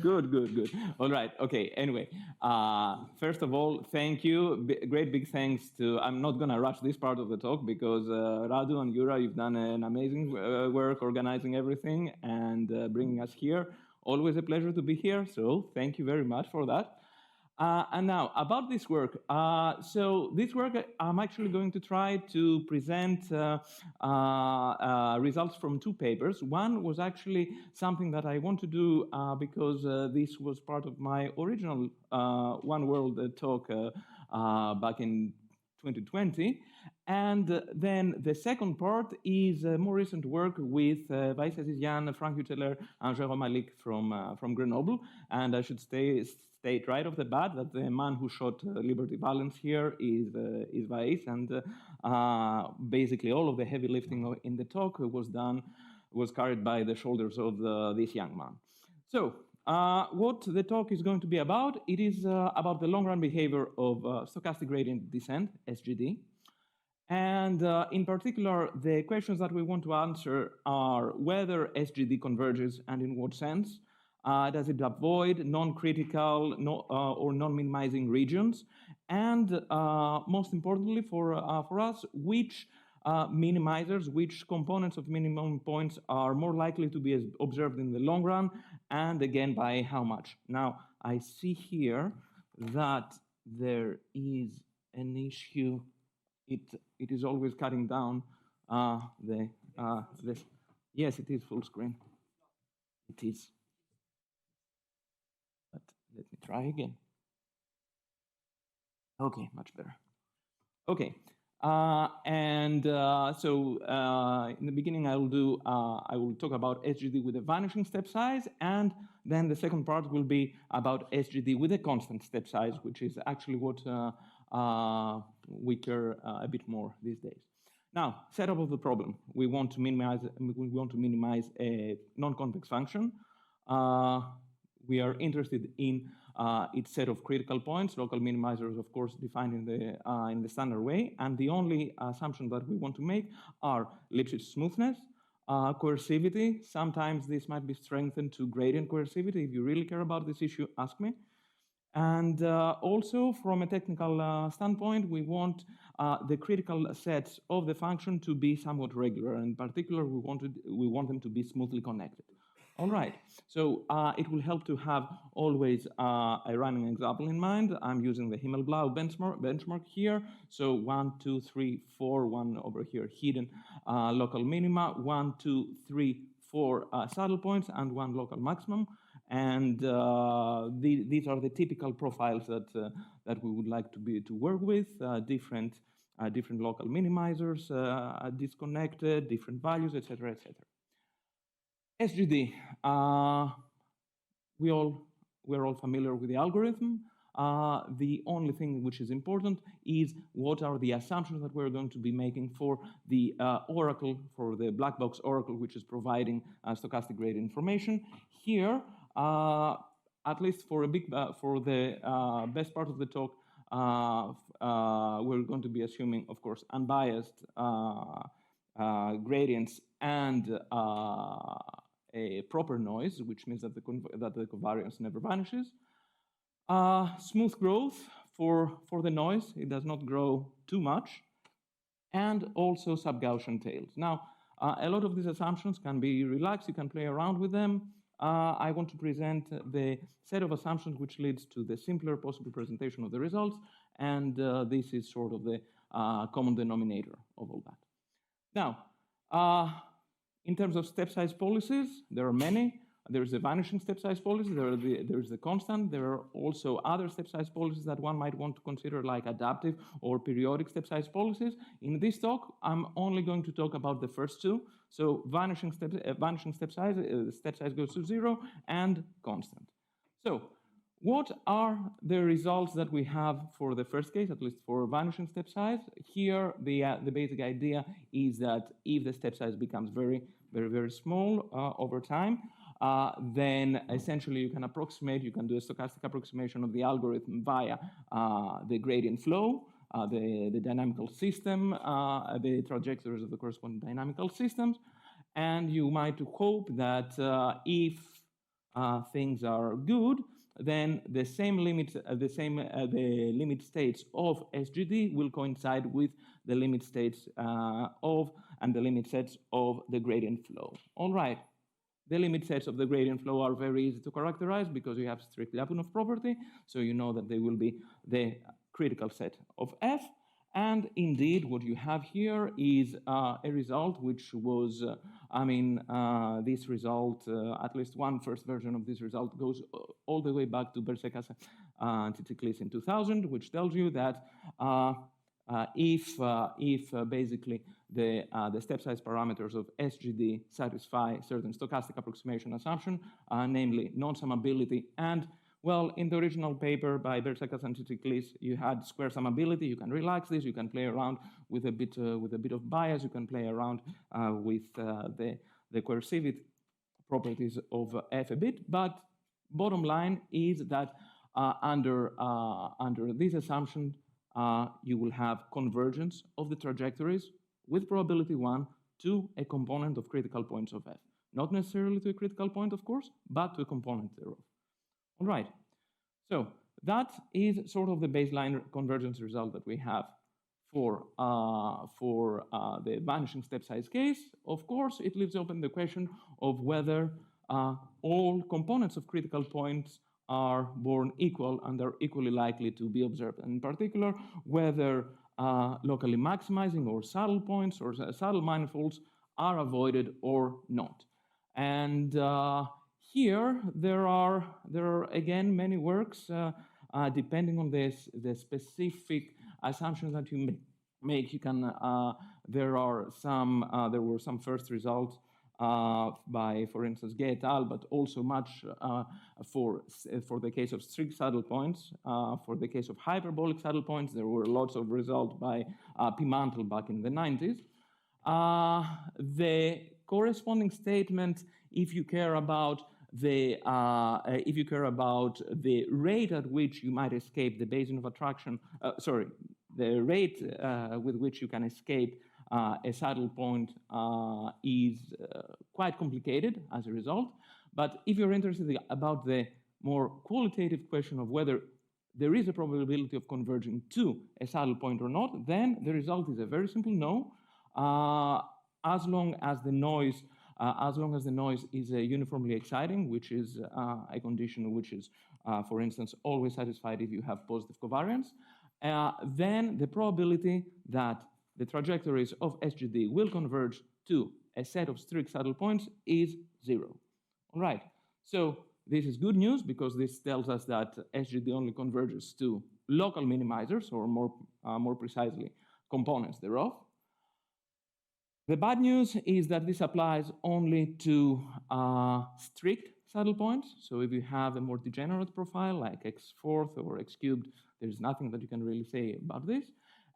Good, good, good. All right. Okay. Anyway, first of all, thank you. Great big thanks to. I'm not gonna rush this part of the talk because Radu and Yura, you've done an amazing work organizing everything and bringing us here. Always a pleasure to be here. So thank you very much for that. And now about this work. So this work, I'm actually going to try to present results from two papers. One was actually something that I want to do because this was part of my original One World talk back in 2020. And then the second part is more recent work with Vice Jan, Frank Huteler, and Jérôme Malik from Grenoble. And I should state right off the bat that the man who shot Liberty Valance here is Vice, and basically all of the heavy lifting in the talk was carried by the shoulders of this young man. So what the talk is going to be about, it is about the long-run behavior of stochastic gradient descent, SGD. And in particular, the questions that we want to answer are whether SGD converges and in what sense. Does it avoid non-critical or non-minimizing regions? And most importantly for us, which minimizers, which components of minimum points are more likely to be observed in the long run, and again, by how much? Now, I see here that there is an issue. It is always cutting down this. Yes, it is full screen. It is. But let me try again. Okay, much better. Okay, so in the beginning I will talk about SGD with a vanishing step size, and then the second part will be about SGD with a constant step size, which is actually what we care a bit more these days. Now, setup of the problem. We want to minimize a non-convex function. We are interested in its set of critical points, local minimizers, of course, defined in the standard way. And the only assumption that we want to make are Lipschitz smoothness, coercivity. Sometimes this might be strengthened to gradient coercivity. If you really care about this issue, ask me. And also, from a technical standpoint, we want the critical sets of the function to be somewhat regular. In particular, we want them to be smoothly connected. All right, so it will help to have always a running example in mind. I'm using the Himmelblau benchmark here. So 1, 2, 3, 4, 1 over here, hidden local minima, 1, 2, 3, 4 saddle points, and 1 local maximum. And these are the typical profiles that we would like to work with, different local minimizers, disconnected, different values, etc., etc. SGD, we're all familiar with the algorithm. The only thing which is important is what are the assumptions that we're going to be making for the oracle, for the black box oracle, which is providing stochastic gradient information. Here, at least for the best part of the talk, we're going to be assuming, of course, unbiased gradients and a proper noise, which means that the covariance never vanishes. Smooth growth for the noise, it does not grow too much, and also sub-Gaussian tails. Now, a lot of these assumptions can be relaxed, you can play around with them. I want to present the set of assumptions which leads to the simpler possible presentation of the results, and this is sort of the common denominator of all that. Now, in terms of step size policies, there are many. There's the vanishing step size policy, there's the constant, there are also other step size policies that one might want to consider, like adaptive or periodic step size policies. In this talk, I'm only going to talk about the first two. So vanishing step size goes to 0, and constant. So what are the results that we have for the first case, at least for vanishing step size? Here, the basic idea is that if the step size becomes very, very, very small over time, then essentially you can do a stochastic approximation of the algorithm via the gradient flow, the dynamical system, the trajectories of the corresponding dynamical systems, and you might hope that if things are good, then the same limit, the limit states of SGD will coincide with the limit states and the limit sets of the gradient flow. All right. The limit sets of the gradient flow are very easy to characterize because you have strict Lyapunov property, so you know that they will be the critical set of F. And indeed, what you have here is a result which was, this result, at least one first version of this result goes all the way back to Bersekas and Titiklis in 2000, which tells you that if basically the step size parameters of SGD satisfy certain stochastic approximation assumption, namely non-summability and, well, in the original paper by Bersekas and Titiklis, you had square summability. You can relax this. You can play around with a bit of bias. You can play around with the coercivity properties of F a bit. But bottom line is that under this assumption, you will have convergence of the trajectories with probability 1 to a component of critical points of F. Not necessarily to a critical point, of course, but to a component thereof. All right, so that is sort of the baseline convergence result that we have for the vanishing step size case. Of course, it leaves open the question of whether all components of critical points are born equal and are equally likely to be observed. And in particular, whether locally maximizing or saddle points or saddle manifolds are avoided or not. And here, there are again many works depending on the specific assumptions that you make. You can there were some first results by, for instance, Gay et al., but also much for the case of strict saddle points. For the case of hyperbolic saddle points, there were lots of results by P. Mantle back in the 90s. The corresponding statement, if you care about the rate at which you might escape the basin of attraction, the rate with which you can escape a saddle point is quite complicated as a result. But if you're interested about the more qualitative question of whether there is a probability of converging to a saddle point or not, then the result is a very simple no, as long as the noise is uniformly exciting, which is a condition which is, for instance, always satisfied if you have positive covariance, then the probability that the trajectories of SGD will converge to a set of strict saddle points is 0. All right, so this is good news because this tells us that SGD only converges to local minimizers, or more precisely, components thereof. The bad news is that this applies only to strict saddle points. So if you have a more degenerate profile like x4 or x cubed, there's nothing that you can really say about this.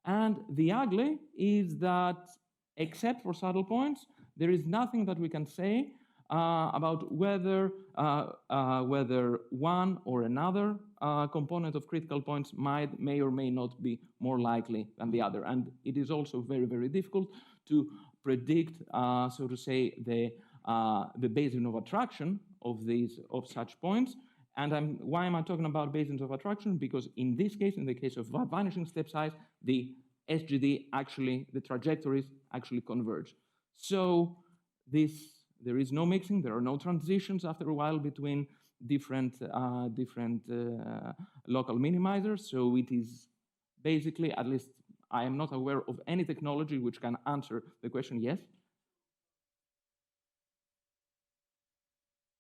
And the ugly is that, except for saddle points, there is nothing that we can say about whether one or another component of critical points may or may not be more likely than the other. And it is also very, very difficult to predict, so to say, the basin of attraction of such points. And why am I talking about basins of attraction? Because in this case, in the case of vanishing step size, the SGD the trajectories actually converge. So there is no mixing, there are no transitions after a while between different local minimizers. So it is basically, at least I am not aware of any technology which can answer the question, yes?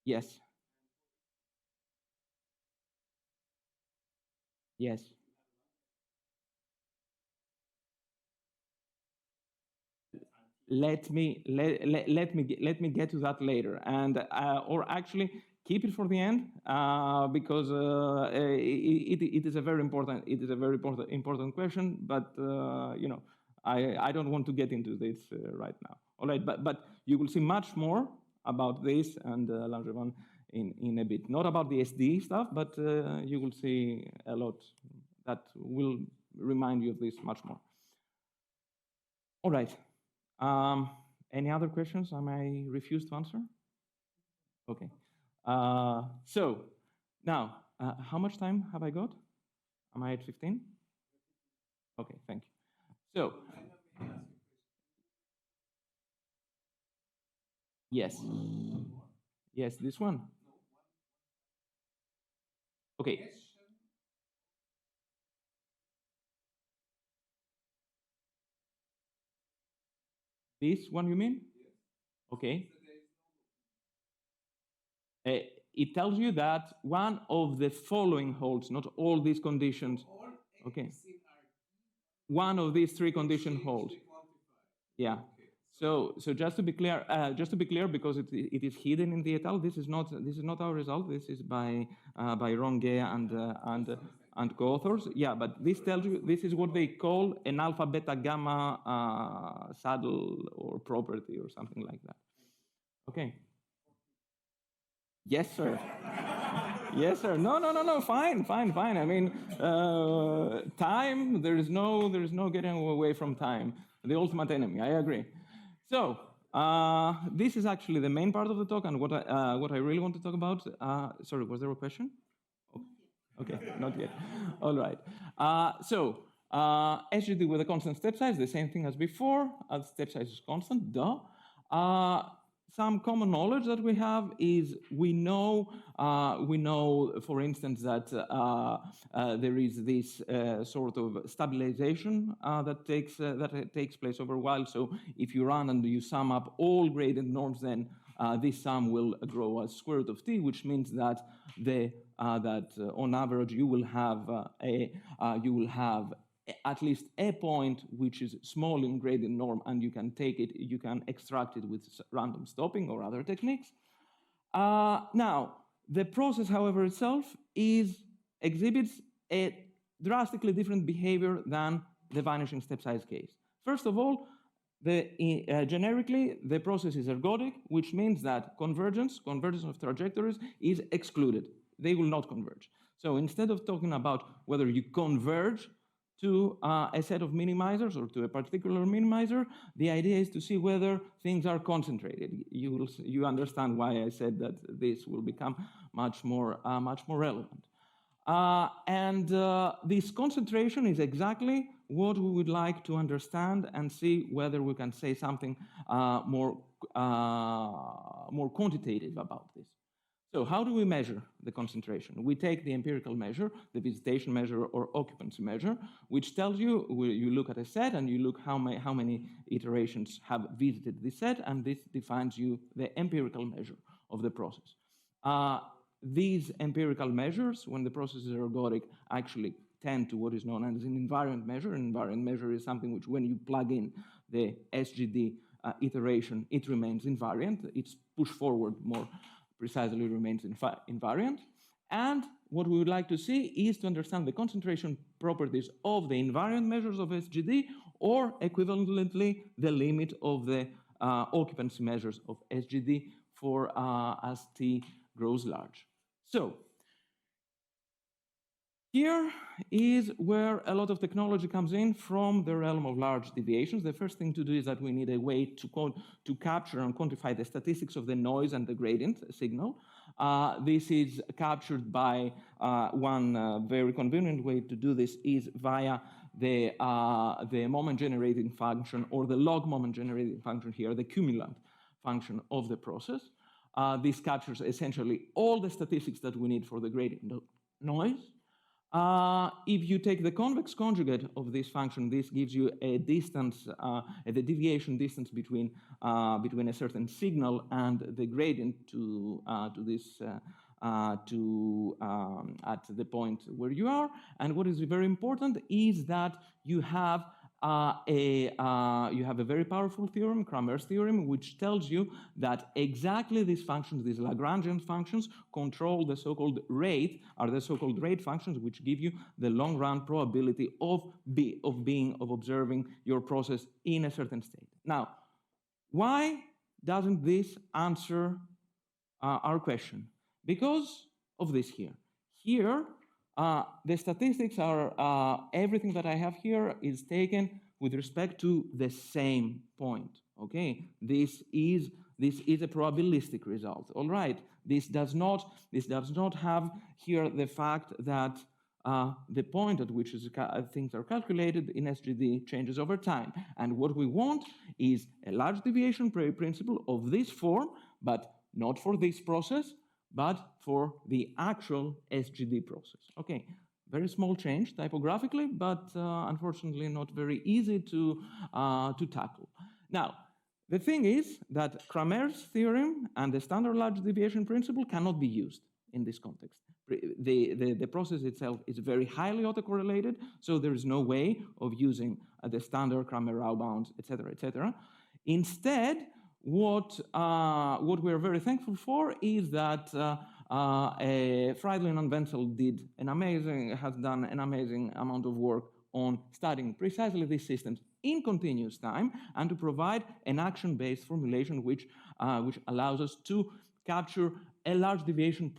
Yes. Yes. Let me get to that later, and or actually keep it for the end because it is a very important question. But you know, I don't want to get into this right now. All right, but you will see much more about this and Langevin in a bit. Not about the SD stuff, but you will see a lot that will remind you of this much more. All right. Any other questions I may refuse to answer? Okay. So now, how much time have I got? Am I at 15? Okay, thank you. So, yes. Yes, this one. Okay. This one you mean? Okay. It tells you that one of the following holds, not all these conditions. Okay. One of these three conditions holds. Yeah. So just to be clear, because it is hidden in the etal. This is not our result. This is by Ronge and co-authors. Yeah, but this tells you this is what they call an alpha beta gamma saddle or property or something like that. Okay. Yes, sir. Yes, sir. No. Fine. I mean, time. There is no getting away from time. The ultimate enemy. I agree. So this is actually the main part of the talk, and what I really want to talk about. Sorry, was there a question? Oh, okay, not yet. All right. SGD with a constant step size, the same thing as before. Step size is constant. Duh. Some common knowledge that we have is we know, for instance, that there is this sort of stabilization that takes place over a while. So if you run and you sum up all gradient norms, then this sum will grow as square root of t, which means that on average you will have at least a point which is small in gradient norm, and you can extract it with random stopping or other techniques. Now, the process, however, itself exhibits a drastically different behavior than the vanishing step size case. First of all, generically, the process is ergodic, which means that convergence of trajectories is excluded. They will not converge. So instead of talking about whether you converge to a set of minimizers or to a particular minimizer, the idea is to see whether things are concentrated. You understand why I said that this will become much more relevant. This concentration is exactly what we would like to understand and see whether we can say something more quantitative about this. So how do we measure the concentration? We take the empirical measure, the visitation measure or occupancy measure, which tells you, you look at a set and you look how many iterations have visited this set, and this defines you the empirical measure of the process. These empirical measures, when the process is ergodic, actually tend to what is known as an invariant measure. An invariant measure is something which, when you plug in the SGD iteration, it remains invariant. It's pushed forward more precisely remains invariant. And what we would like to see is to understand the concentration properties of the invariant measures of SGD, or equivalently the limit of the occupancy measures of SGD for as t grows large. So here is where a lot of technology comes in from the realm of large deviations. The first thing to do is that we need a way to capture and quantify the statistics of the noise and the gradient signal. This is captured by one very convenient way to do this is via the moment generating function, or the log moment generating function here, the cumulant function of the process. This captures essentially all the statistics that we need for the gradient noise. If you take the convex conjugate of this function, this gives you a distance, the deviation distance between a certain signal and the gradient at the point where you are. And what is very important is that you have a very powerful theorem, Cramer's theorem, which tells you that exactly these functions, these Lagrangian functions, control the so-called rate, are the so-called rate functions, which give you the long-run probability of observing your process in a certain state. Now, why doesn't this answer our question? Because of this here. Here, the statistics are, everything that I have here is taken with respect to the same point, okay? This This is a probabilistic result. All right. This does not have here the fact that the point at which things are calculated in SGD changes over time. And what we want is a large deviation principle of this form, but not for this process, but for the actual SGD process. Okay, very small change typographically, but unfortunately not very easy to tackle. Now, the thing is that Cramer's theorem and the standard large deviation principle cannot be used in this context. The process itself is very highly autocorrelated, so there is no way of using the standard Cramer-Rao bounds, etc., etc. Instead, what we're very thankful for is that Friedlin and Wenzel has done an amazing amount of work on studying precisely these systems in continuous time and to provide an action-based formulation which allows us to capture a large deviation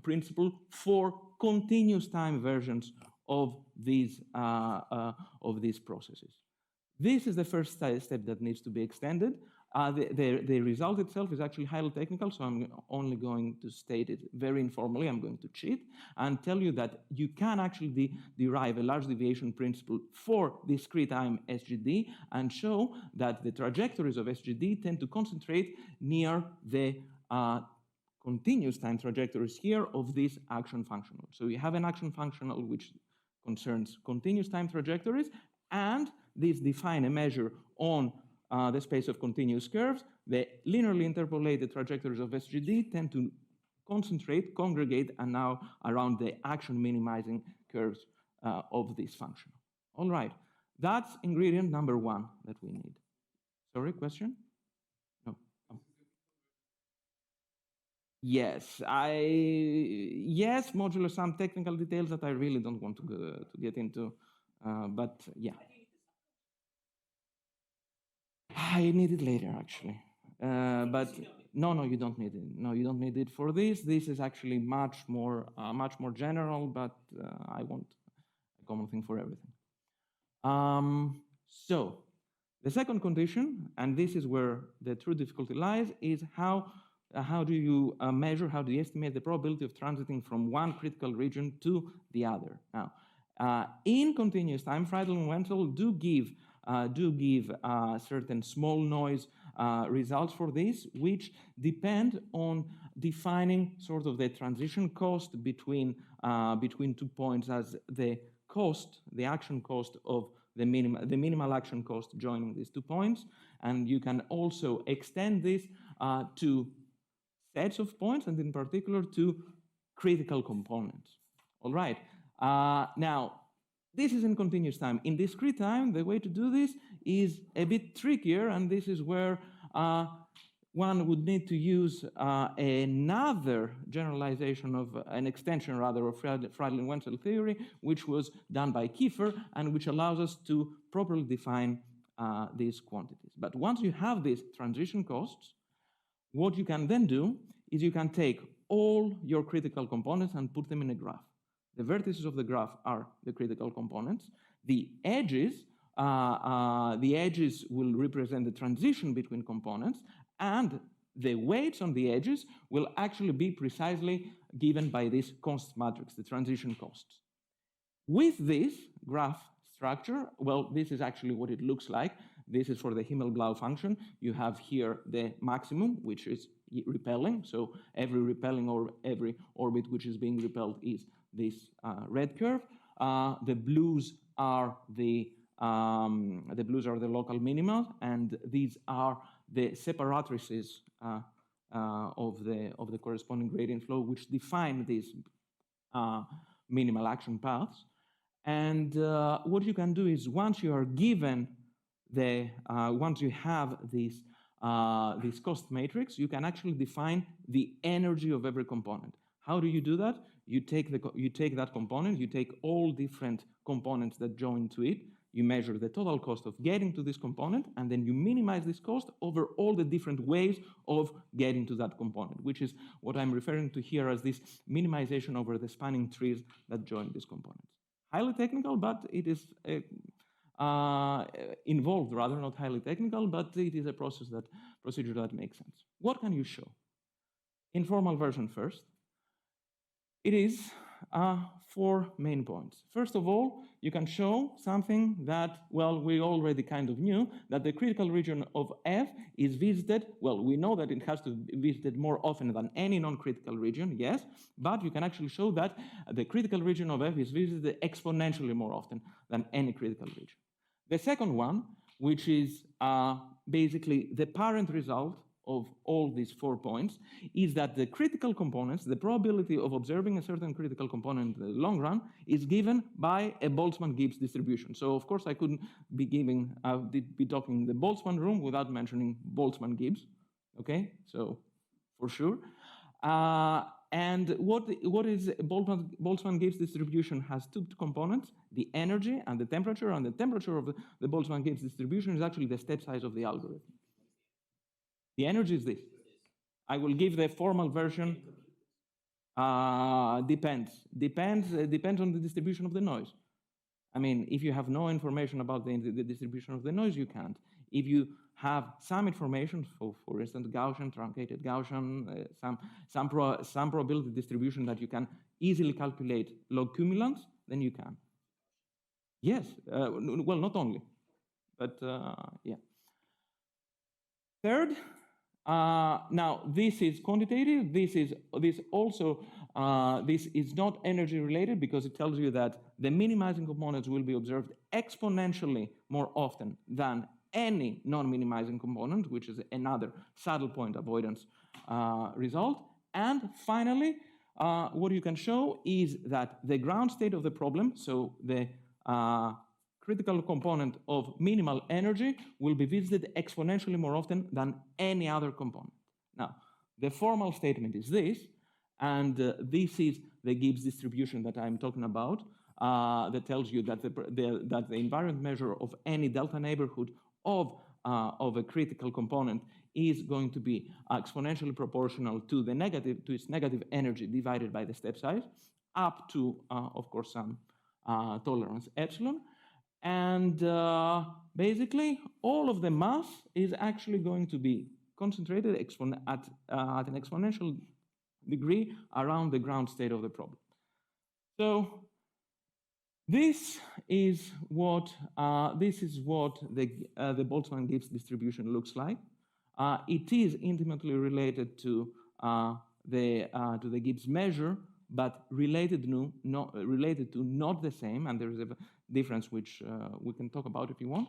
principle for continuous time versions of these processes. This is the first step that needs to be extended. The result itself is actually highly technical, so I'm only going to state it very informally. I'm going to cheat and tell you that you can actually derive a large deviation principle for discrete time SGD and show that the trajectories of SGD tend to concentrate near the continuous time trajectories here of this action functional. So we have an action functional which concerns continuous time trajectories, and these define a measure on the space of continuous curves. The linearly interpolated trajectories of SGD tend to concentrate, congregate, and now around the action minimizing curves of this function. All right, that's ingredient number one that we need. Sorry, question? No. Oh. Yes, modular some technical details that I really don't want to get into, but yeah. I need it later, actually. But no, you don't need it. No, you don't need it for this. This is actually much more general, but I want a common thing for everything. So the second condition, and this is where the true difficulty lies, is how do you measure, how do you estimate the probability of transiting from one critical region to the other? Now, in continuous time, Friedel and Wenzel do give certain small noise results for this, which depend on defining sort of the transition cost between 2 points as the action cost of the minimal action cost joining these 2 points. And you can also extend this to sets of points, and in particular to critical components. All right. Now, this is in continuous time. In discrete time, the way to do this is a bit trickier, and this is where one would need to use another generalization of an extension, rather, of Friedlin-Wenzel theory, which was done by Kiefer, and which allows us to properly define these quantities. But once you have these transition costs, what you can then do is you can take all your critical components and put them in a graph. The vertices of the graph are the critical components. The edges will represent the transition between components, and the weights on the edges will actually be precisely given by this cost matrix, the transition costs. With this graph structure, well, this is actually what it looks like. This is for the Himmelblau function. You have here the maximum, which is repelling. So every repelling or every orbit which is being repelled is this red curve. The blues are the local minima, and these are the separatrices of the corresponding gradient flow, which define these minimal action paths. And what you can do is, once you are given once you have this cost matrix, you can actually define the energy of every component. How do you do that? You take that component, you take all different components that join to it, you measure the total cost of getting to this component, and then you minimize this cost over all the different ways of getting to that component, which is what I'm referring to here as this minimization over the spanning trees that join these components. Highly technical, but it is involved, rather, not highly technical, but it is a process that procedure that makes sense. What can you show? Informal version first. It is 4 main points. First of all, you can show something that, well, we already kind of knew, that the critical region of F is visited. Well, we know that it has to be visited more often than any non-critical region, yes, but you can actually show that the critical region of F is visited exponentially more often than any critical region. The second one, which is basically the parent result of all these 4 points, is that the critical components, the probability of observing a certain critical component in the long run, is given by a Boltzmann-Gibbs distribution. So of course I couldn't be talking in the Boltzmann room without mentioning Boltzmann-Gibbs, okay? So for sure. And what is Boltzmann-Gibbs distribution has 2 components, the energy and the temperature of the Boltzmann-Gibbs distribution is actually the step size of the algorithm. The energy is this. I will give the formal version. Depends on the distribution of the noise. I mean, if you have no information about the distribution of the noise, you can't. If you have some information, for instance, Gaussian, truncated Gaussian, some probability distribution that you can easily calculate log cumulants, then you can. Yes, well, not only, but yeah. Third, now this is quantitative. This is not energy related because it tells you that the minimizing components will be observed exponentially more often than any non-minimizing component, which is another saddle point avoidance result. And finally, what you can show is that the ground state of the problem, so the critical component of minimal energy, will be visited exponentially more often than any other component. Now, the formal statement is this, and this is the Gibbs distribution that I'm talking about, that tells you that the invariant measure of any delta neighborhood of a critical component is going to be exponentially proportional to its negative energy divided by the step size, up to, of course, some tolerance epsilon. And basically, all of the mass is actually going to be concentrated at an exponential degree around the ground state of the problem. So this is what the Boltzmann-Gibbs distribution looks like. It is intimately related to the Gibbs measure, but related to not the same, and there is a difference which we can talk about if you want,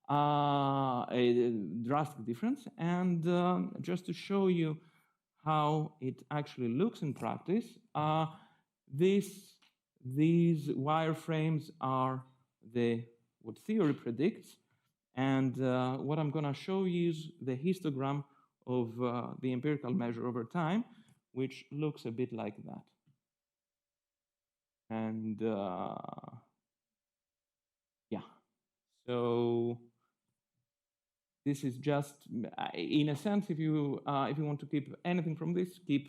a drastic difference. And just to show you how it actually looks in practice, these wireframes are what theory predicts, and what I'm going to show you is the histogram of the empirical measure over time, which looks a bit like that. And yeah, so this is just, in a sense, if you want to keep anything from this, keep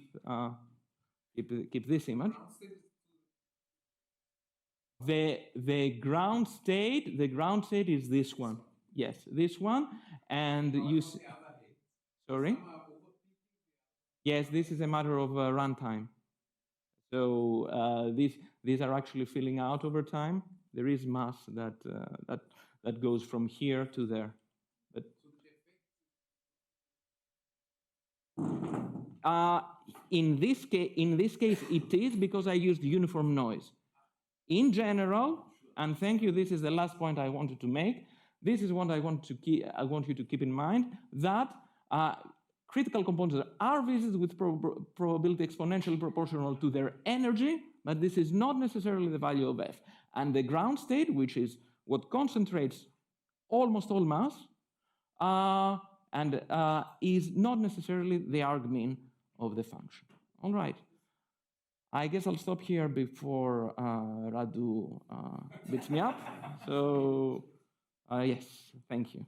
this image. The ground state is this one. Yes, this one, and you see. Sorry. Yes, this is a matter of runtime. So these are actually filling out over time. There is mass that goes from here to there. But in this case, it is because I used uniform noise. In general, and thank you, this is the last point I wanted to make. This is what I want you to keep in mind, that critical components are visited with probability exponentially proportional to their energy, but this is not necessarily the value of F. And the ground state, which is what concentrates almost all mass, is not necessarily the argmin of the function. All right. I guess I'll stop here before Radu beats me up. So, yes, thank you.